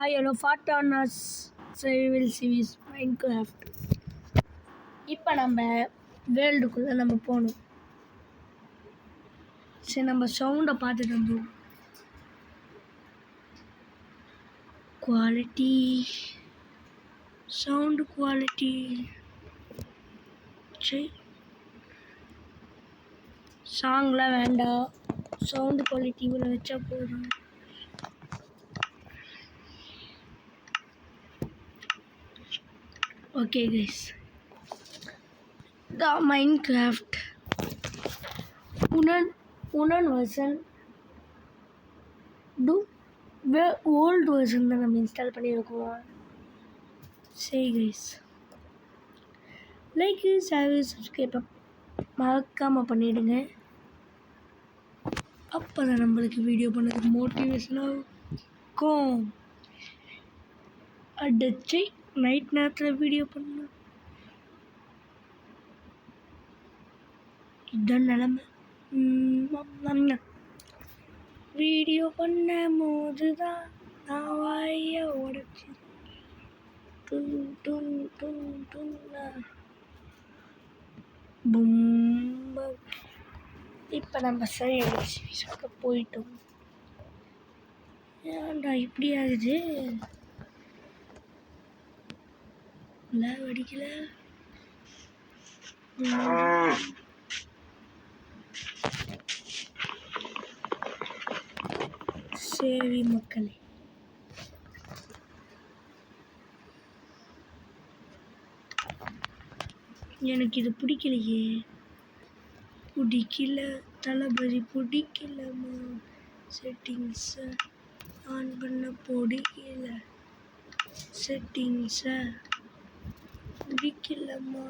Hello, Fartanas Survival Series Minecraft. இப்போ நம்ம வேர்ல்டுக்குள்ளே நம்ம போகணும். சரி, நம்ம சவுண்டை பார்த்துட்டு வந்தோம். Quality, sound quality. சரி, சாங்லாம் வேண்டாம், சவுண்டு குவாலிட்டி இவ்வளோ வச்சா போதும். Okay guys, the Minecraft Unan version old version தான் நம்ம இன்ஸ்டால் பண்ணியிருக்கோம். சரி guys, லைக் சப்ஸ்கிரைப் மறக்காமல் பண்ணிவிடுங்க. அப்போ தான் நம்மளுக்கு வீடியோ பண்ணதுக்கு மோட்டிவேஷனாக இருக்கும். அடிச்சு நைட் நேரத்தில் வீடியோ பண்ணணும், இதுதான் நிலமை. வீடியோ பண்ண போது தான் நான் வாய உடச்சி இப்போ நம்ம சரி போயிட்டோம். ஏன்டா இப்படி ஆகுது? வடிக்கல. சரி மக்களே, எனக்கு இது பிடிக்கலையே. பிடிக்கல தளபதி, பிடிக்கலம்மா. செட்டிங்ஸை ஆன் பண்ண பிடிக்கல, செட்டிங்ஸை பிடிக்கலம்மா.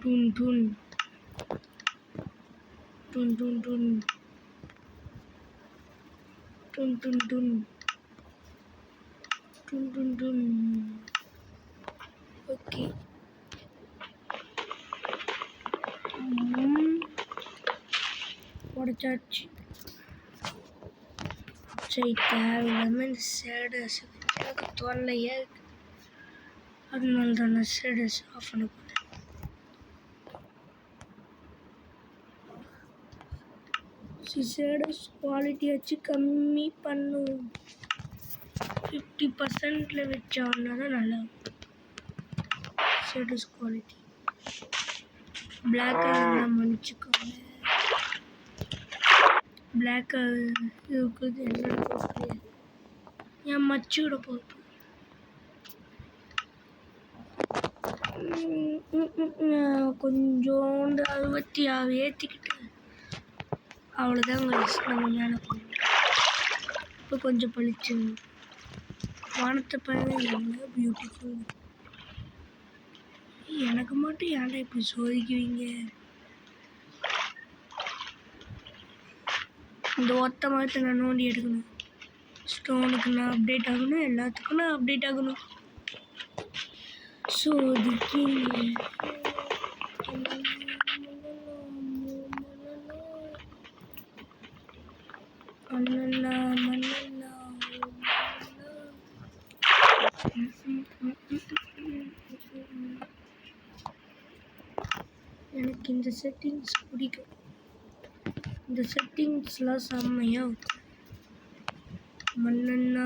டுன் டுன் டுன் டுன் டுன் டுன் டுன் டுன் டுன் டுன் டுன். ஓகே, உடச்சாச்சு. சரி, தேவையில்லாமல் இந்த ஷேடர்ஸ் எனக்கு தொல்லையாக இருக்கு. அதனால தான் நான் ஷேடர்ஸ் ஆஃப் பண்ண போகிறேன். ஷேடர்ஸ் குவாலிட்டி வச்சு கம்மி பண்ணுவோம். 50% வச்சோன்னா தான் நல்லா ஷேடர்ஸ் குவாலிட்டி. பிளாக்காக இருந்தால் மன்னிச்சுக்கோங்க. பிளாக்காக இருக்குது என்னன்னு போட்டு என் மச்சியோட போட்டு கொஞ்சோண்டு 66 ஏற்றிக்கிட்டு அவ்வளோதான் நம்ம மேலே போகணும். இப்போ கொஞ்சம் பளிச்சு வானத்தை பாருங்க, எவ்வளோ பியூட்டிஃபுல். எனக்கு மட்டும் ஏன்டா இப்படி சோதிக்குவீங்க? இந்த ஒத்த மரத்தை நான் நோண்டி எடுக்கணும். ஸ்டோனுக்கு நான் அப்டேட் ஆகணும், எல்லாத்துக்கும் நான் அப்டேட் ஆகணும். சோதிக்கீங்க. எனக்கு இந்த செட்டிங்ஸ் பிடிக்கும். இந்த செட்டிங்ஸ்லாம் செம்மையாக மண்ணெண்ணா